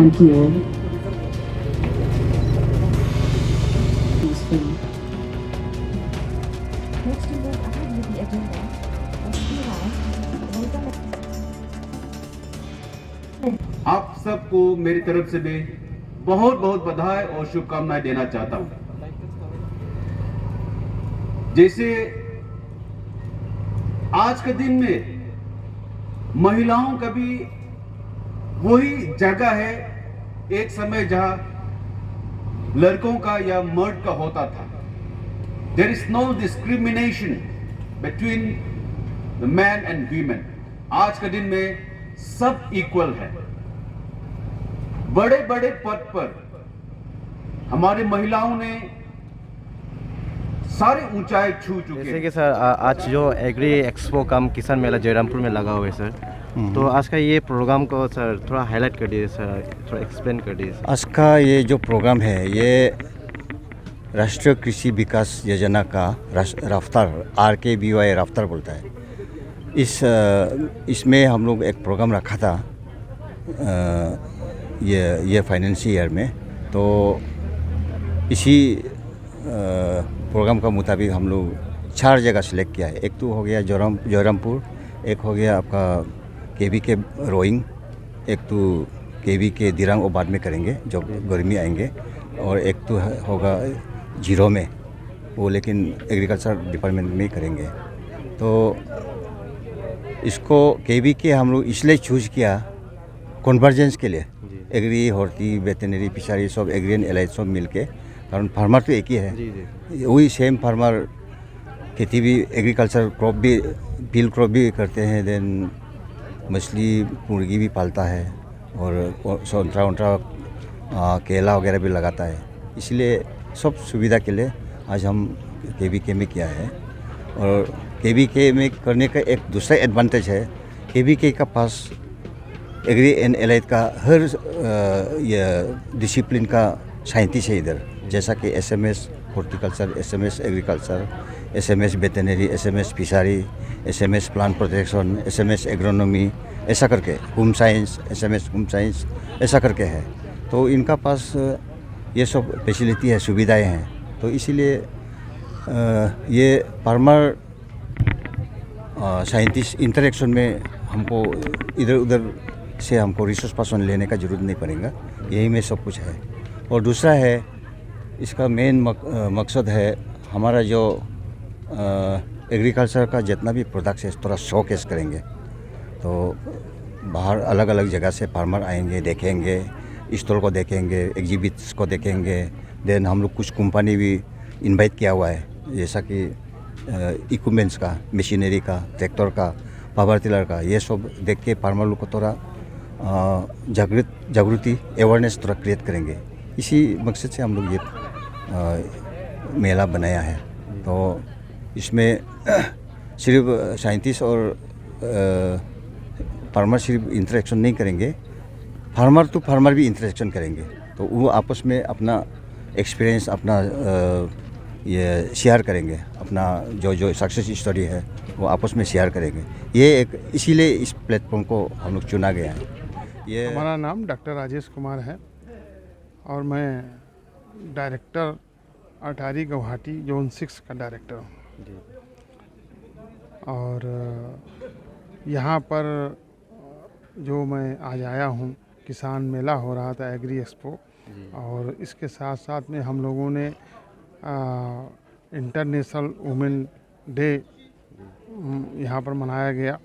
Thank you. Peaceful. Next, we move ahead with the agenda. We have welcome. आप सबको मेरी तरफ से भी बहुत बहुत बधाई और शुभकामनाएं देना चाहता हूं। जैसे आज के दिन में महिलाओं का भी वही जगह है, एक समय जहां लड़कों का या मर्द का होता था। There is no discrimination between the man and women. आज के दिन में सब इक्वल है। बड़े बड़े पद पर हमारी महिलाओं ने सारी ऊंचाई छू चुके जैसे हैं। कि सर आज जो एग्री एक्सपो कम किसान मेला जयरामपुर में लगा हुआ है सर, तो आज का ये प्रोग्राम को सर थोड़ा हाईलाइट कर दीजिए सर, थोड़ा एक्सप्लेन कर दीजिए सर। आज का ये जो प्रोग्राम है ये राष्ट्रीय कृषि विकास योजना का रफ्तार RKBY रफ्तार बोलता है। इसमें हम लोग एक प्रोग्राम रखा था ये फाइनेंशियल ईयर में। तो इसी प्रोग्राम का मुताबिक हम लोग 4 जगह सेलेक्ट किया है। एक तो हो गया जयरामपुर, एक हो गया आपका KV के रोइंग, एक तो KV के दिरांग वो बाद में करेंगे जब गर्मी आएंगे, और एक तो होगा जीरो में, वो लेकिन एग्रीकल्चर डिपार्टमेंट में ही करेंगे। तो इसको KV के हम लोग इसलिए चूज़ किया कन्वर्जेंस के लिए, एग्री हॉर्टी वेटनरी फिशरी सब एग्री एंड एलाइड सब मिल के, कारण फार्मर तो एक ही है। वही सेम फार्मर खेती भी, एग्रीकल्चर क्रॉप भी, फील्ड क्रॉप भी करते हैं, देन मछली मुर्गी भी पालता है, और संतरा केला वगैरह भी लगाता है। इसलिए सब सुविधा के लिए आज हम KVK में किया है। और KVK में करने का एक दूसरा एडवांटेज है, KVK का पास एग्री एंड एलाइड का हर ये डिसिप्लिन का साइंटिस्ट है इधर, जैसा कि SMS horticulture, SMS agriculture, SMS veterinary, SMS fishery, SMS plant protection, SMS agronomy, ऐसा करके home science, SMS home science ऐसा करके है। तो इनका पास ये सब फैसिलिटी है, सुविधाएं हैं। तो इसीलिए ये फार्मर साइंटिस्ट इंटरेक्शन में हमको इधर उधर से हमको रिसोर्स पर्सन लेने का ज़रूरत नहीं पड़ेगा, यही में सब कुछ है। और दूसरा है, इसका मेन मकसद है हमारा जो एग्रीकल्चर का जितना भी प्रोडक्ट्स है थोड़ा शोकेस करेंगे। तो बाहर अलग अलग जगह से फार्मर आएंगे, देखेंगे, स्टॉल को देखेंगे, एग्जिबिट्स को देखेंगे। देन हम लोग कुछ कंपनी भी इनवाइट किया हुआ है, जैसा कि इक्विपमेंट्स का, मशीनरी का, ट्रैक्टर का, पावर टिलर का, ये सब देख के फार्मर लोग को थोड़ा जागृति अवेयरनेस थोड़ा क्रिएट करेंगे। इसी मकसद से हम लोग ये मेला बनाया है। तो इसमें सिर्फ साइंटिस्ट और फार्मर सिर्फ इंटरेक्शन नहीं करेंगे, फार्मर टू फार्मर भी इंटरेक्शन करेंगे। तो वो आपस में अपना एक्सपीरियंस, अपना ये शेयर करेंगे, अपना जो सक्सेस स्टोरी है वो आपस में शेयर करेंगे। ये एक इसीलिए इस प्लेटफॉर्म को हम लोग चुना गया है। ये हमारा नाम डॉक्टर राजेश कुमार है और मैं डायरेक्टर अटारी गुवाहाटी जोन 6 का डायरेक्टर हूँ। और यहाँ पर जो मैं आज आया हूँ, किसान मेला हो रहा था, एग्री एक्सपो, और इसके साथ साथ में हम लोगों ने इंटरनेशनल वुमेन डे यहाँ पर मनाया गया,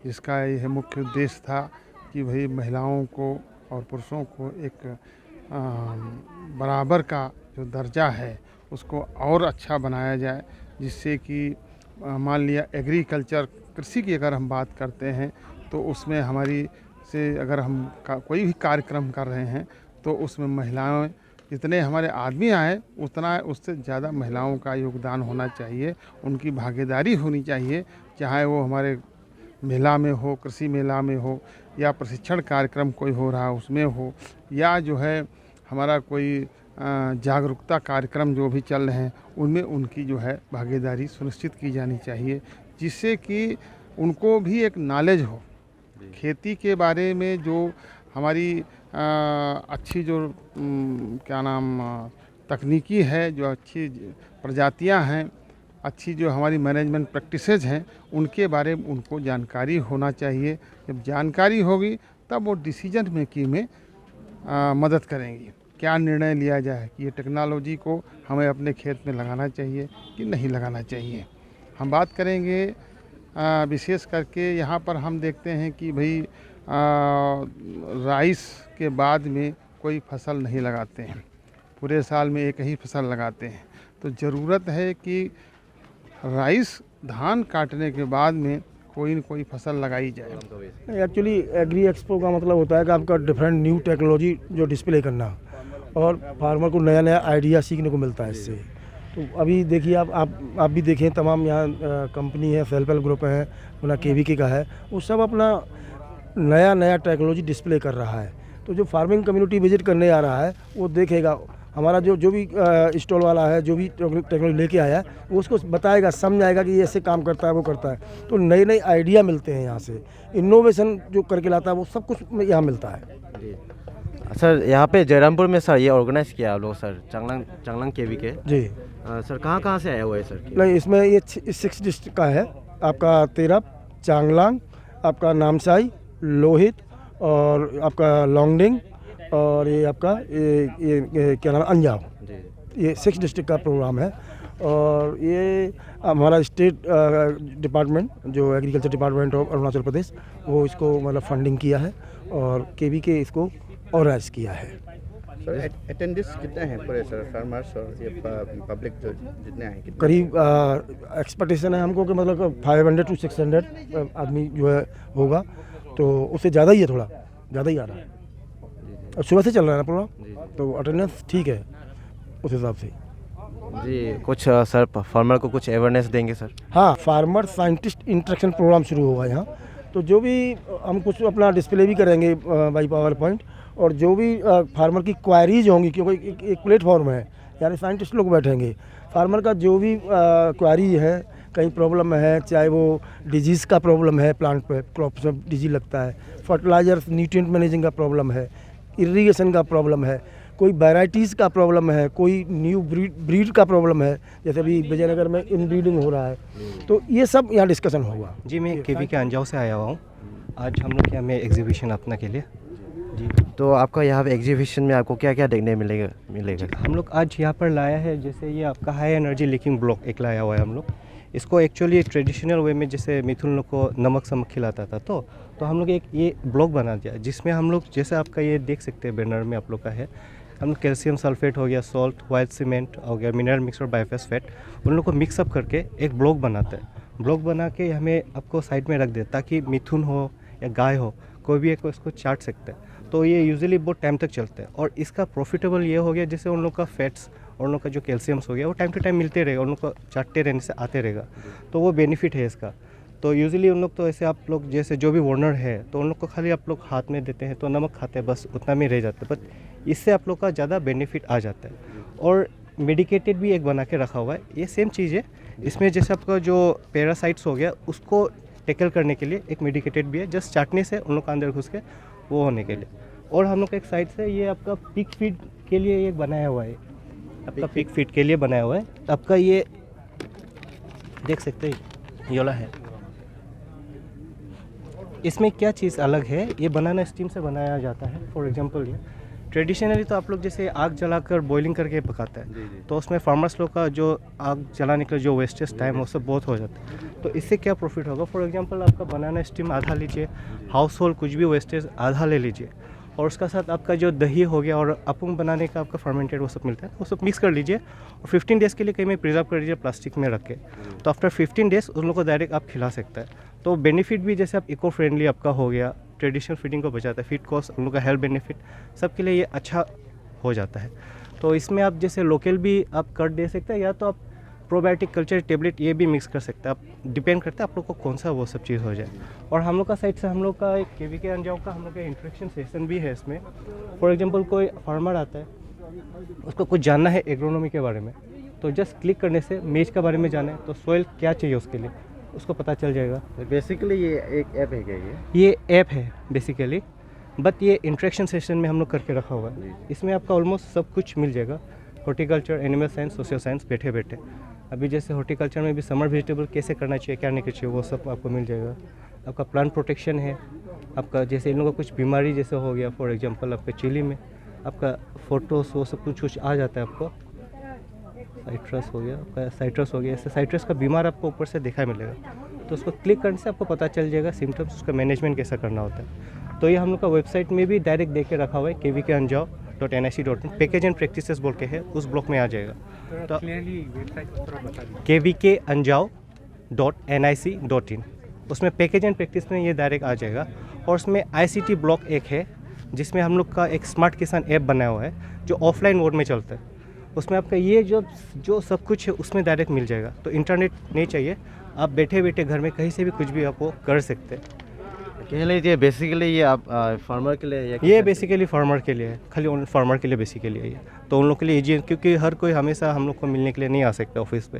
जिसका यह मुख्य उद्देश्य था कि भाई महिलाओं को और पुरुषों को एक बराबर का जो दर्जा है उसको और अच्छा बनाया जाए, जिससे कि मान लिया एग्रीकल्चर कृषि की अगर हम बात करते हैं तो उसमें हमारी से अगर हम कोई भी कार्यक्रम कर रहे हैं तो उसमें महिलाएं, जितने हमारे आदमी आए उतना उससे ज़्यादा महिलाओं का योगदान होना चाहिए, उनकी भागीदारी होनी चाहिए, चाहे वो हमारे मेला में हो, कृषि मेला में हो, या प्रशिक्षण कार्यक्रम कोई हो रहा उसमें हो, या जो है हमारा कोई जागरूकता कार्यक्रम जो भी चल रहे हैं उनमें उनकी जो है भागीदारी सुनिश्चित की जानी चाहिए, जिससे कि उनको भी एक नॉलेज हो खेती के बारे में। जो हमारी अच्छी जो क्या नाम तकनीकी है, जो अच्छी प्रजातियां हैं, अच्छी जो हमारी मैनेजमेंट प्रैक्टिसेज हैं, उनके बारे में उनको जानकारी होना चाहिए। जब जानकारी होगी तब वो डिसीजन मेकिंग में मदद करेंगी। क्या निर्णय लिया जाए कि ये टेक्नोलॉजी को हमें अपने खेत में लगाना चाहिए कि नहीं लगाना चाहिए। हम बात करेंगे विशेष करके यहाँ पर हम देखते हैं कि भाई राइस के बाद में कोई फसल नहीं लगाते हैं, पूरे साल में एक ही फसल लगाते हैं। तो ज़रूरत है कि राइस धान काटने के बाद में कोई न कोई फसल लगाई जाए। एक्चुअली एग्री एक्सपो का मतलब होता है कि आपका डिफरेंट न्यू टेक्नोलॉजी जो डिस्प्ले करना और फार्मर को नया नया आइडिया सीखने को मिलता है इससे। तो अभी देखिए आप भी देखें, तमाम यहाँ कंपनी है, सेल्फ हेल्प ग्रुप है, अपना KVK का है, वो सब अपना नया नया टेक्नोलॉजी डिस्प्ले कर रहा है। तो जो फार्मिंग कम्युनिटी विजिट करने आ रहा है वो देखेगा, हमारा जो भी स्टॉल वाला है, जो भी टेक्नोलॉजी लेके आया है, वो उसको बताएगा, समझाएगा कि ये ऐसे काम करता है, वो करता है। तो नए नए आइडिया मिलते हैं यहाँ से, इनोवेशन जो करके लाता है वो सब कुछ यहाँ मिलता है। सर यहाँ पे जयरामपुर में सर ये ऑर्गेनाइज किया आप लोग सर, चांगलांग KVK जी सर कहाँ से आया हुआ है सर? नहीं, इसमें ये 6 डिस्ट्रिक्ट का है आपका, तेरप, चांगलांग, आपका नामसाई, लोहित और आपका लॉन्गडिंग और ये आपका ये क्या नाम है, अंजाव। ये 6 डिस्ट्रिक्ट का प्रोग्राम है। और ये हमारा स्टेट डिपार्टमेंट जो agriculture department of Arunachal Pradesh, वो इसको मतलब फंडिंग किया है और KVK इसको ऑर्गेनाइज किया है। सर अटेंडेंस कितने हैं पूरे सर, फार्मर्स और ये पब्लिक जो जितने हैं कितने? करीब एक्सपेक्टेशन है हमको कि मतलब 500 to 600 आदमी जो है होगा, तो उससे ज़्यादा ही है, थोड़ा ज़्यादा ही आ रहा है। और सुबह से चल रहा है ना प्रोग्राम, तो अटेंडेंस ठीक है उस हिसाब से। जी कुछ सर फार्मर को कुछ अवेयरनेस देंगे सर? हाँ, फार्मर साइंटिस्ट इंटरेक्शन प्रोग्राम शुरू हुआ यहाँ, तो जो भी हम कुछ अपना डिस्प्ले भी करेंगे बाई पावर पॉइंट, और जो भी फार्मर की क्वायरीज होंगी, क्योंकि एक प्लेटफॉर्म है, यानी साइंटिस्ट लोग बैठेंगे, फार्मर का जो भी क्वायरी है, कहीं प्रॉब्लम है, चाहे वो डिजीज़ का प्रॉब्लम है, प्लांट पे क्रॉप में डिजीज लगता है, फर्टिलाइजर्स न्यूट्रिएंट मैनेजिंग का प्रॉब्लम है, इरिगेशन का प्रॉब्लम है, कोई वैराइटीज़ का प्रॉब्लम है, कोई न्यू ब्रीड का प्रॉब्लम है, जैसे अभी विजयनगर में इनब्रीडिंग हो रहा है, तो ये सब यहाँ डिस्कशन होगा। जी मैं KVK अंजाव से आया हुआ हूँ। आज हम लोग यहाँ में एग्जीबिशन अपना के लिए। जी तो आपका यहाँ पे एग्जीबिशन में आपको क्या क्या देखने मिलेगा? हम लोग आज यहाँ पर लाया है, जैसे ये आपका हाई एनर्जी लीकिंग ब्लॉक एक लाया हुआ है हम लोग। इसको एक्चुअली ट्रेडिशनल वे में जैसे मिथुन लोग को नमक समक खिलाता था, तो हम लोग एक ये ब्लॉक बना दिया, जिसमें हम लोग जैसे आपका ये देख सकते हैं बैनर में आप लोग का है, हम लोग कैल्शियम सल्फेट हो गया, सॉल्ट, वाइट सीमेंट हो गया, मिनरल मिक्स और बायोफॉस्फेट, उन लोग को मिक्सअप करके एक ब्लॉक बनाता है। ब्लॉक बना के हमें आपको साइड में रख दे, ताकि मिथुन हो या गाय हो, कोई भी एक इसको चाट सकता है। तो ये यूजुअली बहुत टाइम तक चलता है, और इसका प्रॉफिटेबल ये हो गया, जैसे उन लोग का फैट्स और उन लोग का जो कैल्शियम्स हो गया वो टाइम टू टाइम मिलते रहेगा, उन लोग को चाटते रहने से आते रहेगा, तो वो बेनिफिट है इसका। तो यूजुअली उन लोग तो ऐसे आप लोग जैसे जो भी वॉर्नर है, तो उन लोग को खाली आप लोग हाथ में देते हैं तो नमक खाते हैं, बस उतना में रह जाता है, बट इससे आप लोग का ज़्यादा बेनिफिट आ जाता है। और मेडिकेटेड भी एक बना के रखा हुआ है, ये सेम चीज़ है, इसमें जैसे आपका जो पैरासाइट्स हो गया उसको टैकल करने के लिए एक मेडिकेटेड भी है, जस्ट चाटने से उन लोग का अंदर घुस के वो होने के लिए। और हम लोग एक साइड से ये आपका पिग फीड के लिए एक बनाया हुआ है, आपका पिग फीड के लिए बनाया हुआ है, आपका ये देख सकते हैं योला है। इसमें क्या चीज़ अलग है, ये बनाना स्टीम से बनाया जाता है। फॉर एग्जांपल ये ट्रेडिशनली तो आप लोग जैसे आग जलाकर बॉइलिंग करके पकाता है, तो उसमें फार्मर्स लोग का जो आग जलाने का जो वेस्टेज टाइम वो सब बहुत हो जाता है। तो इससे क्या प्रॉफिट होगा, फॉर एग्जांपल आपका बनाना स्टीम आधा लीजिए, हाउस होल्ड कुछ भी वेस्टेज आधा ले लीजिए, और उसका साथ आपका जो दही हो गया और अपुंग बनाने का आपका फर्मेंटेड वो सब मिलता है, वो सब मिक्स कर लीजिए और 15 डेज़ के लिए कहीं में प्रिजर्व कर लीजिए प्लास्टिक में रख के। तो आफ्टर 15 डेज़ उन लोगों को डायरेक्ट आप खिला सकते हैं। तो बेनिफिट भी जैसे आप इको फ्रेंडली आपका हो गया, ट्रेडिशनल फीडिंग को बचाता है, फीड कॉस्ट, उन लोग का हेल्थ बेनिफिट सबके लिए ये अच्छा हो जाता है। तो इसमें आप जैसे लोकल भी आप कट दे सकते हैं, या तो आप प्रोबायोटिक कल्चर टेबलेट ये भी मिक्स कर सकते हैं, आप डिपेंड करता है आप लोग को कौन सा वो सब चीज़ हो जाए। और हम लोग का साइड से हम लोग का एक KVK अंजाव का हम लोग का इंट्रैक्शन सेशन भी है इसमें। फॉर एग्जांपल कोई फार्मर आता है, उसको कुछ जानना है एग्रोनॉमी के बारे में, तो जस्ट क्लिक करने से मेज के बारे में जाना है तो सॉइल क्या चाहिए उसके लिए उसको पता चल जाएगा। बेसिकली ये एक ऐप है क्या? ये ऐप है बेसिकली, बट ये इंट्रैक्शन सेशन में हम लोग करके रखा हुआ है। इसमें आपका ऑलमोस्ट सब कुछ मिल जाएगा, horticulture, animal science, social science, बैठे बैठे। अभी जैसे हॉर्टिकल्चर में भी समर वेजिटेबल कैसे करना चाहिए, क्या नहीं करना चाहिए, वो सब आपको मिल जाएगा। आपका प्लांट प्रोटेक्शन है, आपका जैसे इन लोगों को कुछ बीमारी जैसे हो गया, फॉर एग्जांपल आपका चिली में आपका फोटोस वो सब कुछ आ जाता है आपको। साइट्रस हो गया, आपका साइट्रस हो गया, ऐसे साइट्रस का बीमार आपको ऊपर से दिखाई मिलेगा, तो उसको क्लिक करने से आपको पता चल जाएगा सिम्टम्स, उसका मैनेजमेंट कैसा करना होता है। तो ये हम लोग का वेबसाइट में भी डायरेक्ट दे के रखा हुआ है, kvkanjao.nic.in, पैकेज एंड प्रैक्टिसेस बोल के है, उस ब्लॉक में आ जाएगा। तो kvkanjao.nic.in, उसमें पैकेज एंड प्रैक्टिस में ये डायरेक्ट आ जाएगा। और उसमें ICT ब्लॉक एक है जिसमें हम लोग का एक स्मार्ट किसान ऐप बनाया हुआ है जो ऑफलाइन मोड में चलता है। उसमें आपका ये जो सब कुछ है उसमें डायरेक्ट मिल जाएगा। तो इंटरनेट नहीं चाहिए, आप बैठे बैठे घर में कहीं से भी कुछ भी आप वो कर सकते हैं। कह लीजिए बेसिकली ये आप फार्मर के लिए ये बेसिकली फार्मर के लिए है, खाली फार्मर के लिए बेसिकली है ये। तो उन लोग के लिए ईजी है, क्योंकि हर कोई हमेशा हम लोग को मिलने के लिए नहीं आ सकता ऑफिस पे,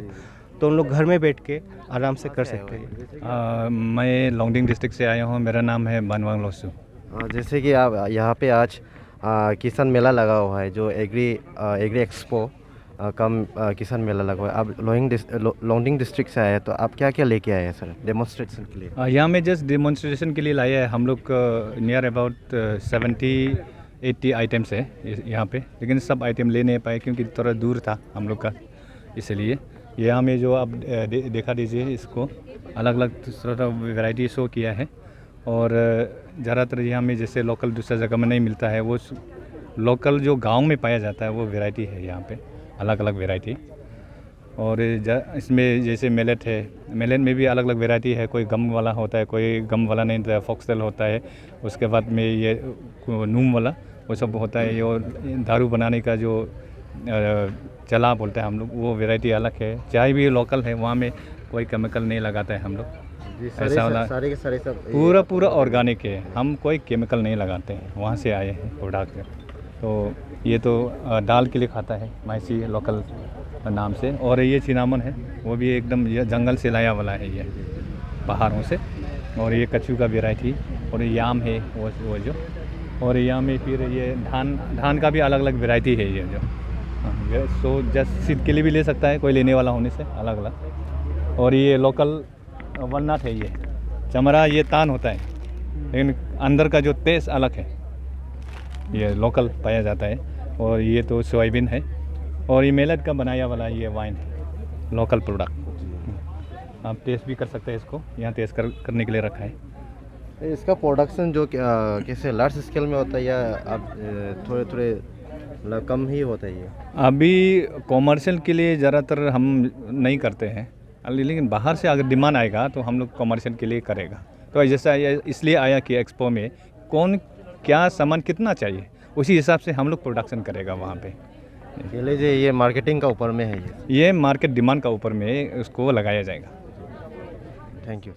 तो उन लोग घर में बैठ के आराम से कर सकते हैं। मैं लोंगडिंग डिस्ट्रिक्ट से आया हूँ, मेरा नाम है बनवांग लोसू। जैसे कि आप यहाँ पे आज किसान मेला लगा हुआ है, जो एग्री एक्सपो कम किसान मेला लगा हुआ है। आप लोंगडिंग डिस्ट्रिक्ट से आए हैं, तो आप क्या क्या लेके आए हैं सर डेमोन्स्ट्रेशन के लिए? यहाँ में जस्ट डेमोन्स्ट्रेशन के लिए लाया है। हम लोग नियर अबाउट 70-80 आइटम्स है यहाँ पे, लेकिन सब आइटम ले नहीं पाए क्योंकि थोड़ा दूर था हम लोग का, इसलिए यहाँ में जो आप देखा दीजिए, इसको अलग अलग थोड़ा वैरायटी शो किया है। और ज़्यादातर यहाँ में जैसे लोकल दूसरा जगह में नहीं मिलता है, वो लोकल जो गांव में पाया जाता है वो वैरायटी है यहाँ पे, अलग अलग वैरायटी। और इसमें जैसे मिलेट है, मिलेट में भी अलग अलग वैरायटी है, कोई गम वाला होता है, कोई गम वाला नहीं होता है, फॉक्सटेल होता है। उसके बाद में ये नूम वाला वो सब होता है। और दारू बनाने का जो चला बोलते हैं हम लोग, वो वैरायटी अलग है। चाय भी लोकल है, वहाँ में कोई केमिकल नहीं लगाता है हम लोग। ऐसा वाला सारे के सारे सब पूरा ऑर्गेनिक है, हम कोई केमिकल नहीं लगाते हैं। वहाँ से आए हैं प्रोडक्ट। तो ये तो दाल के लिए खाता है माइसी लोकल नाम से। और ये चिनामन है, वो भी एकदम ये जंगल से लाया वाला है, ये पहाड़ों से। और ये कच्चू का वैरायटी, और ये याम है वो जो। और यहाँ में फिर ये धान का भी अलग अलग वैरायटी है ये जो। सो जस्ट सीध के लिए भी ले सकता है कोई लेने वाला होने से, अलग अलग। और ये लोकल वलनट है, ये चमड़ा ये तान होता है, लेकिन अंदर का जो टेस्ट अलग है, ये लोकल पाया जाता है। और ये तो सोयाबीन है। और ये मेलट का बनाया वाला ये वाइन है, लोकल प्रोडक्ट। आप टेस्ट भी कर सकते हैं इसको, यहाँ टेस्ट करने के लिए रखा है। इसका प्रोडक्शन जो कैसे लार्ज स्केल में होता है या आप थोड़े कम ही होता है ये? अभी कॉमर्शियल के लिए ज़्यादातर हम नहीं करते हैं, लेकिन बाहर से अगर डिमांड आएगा तो हम लोग कॉमर्शियल के लिए करेगा। तो जैसा इसलिए आया कि एक्सपो में कौन क्या सामान कितना चाहिए, उसी हिसाब से हम लोग प्रोडक्शन करेगा वहाँ पे। कह लीजिए ये मार्केटिंग का ऊपर में है, ये मार्केट डिमांड का ऊपर में उसको लगाया जाएगा। Thank you.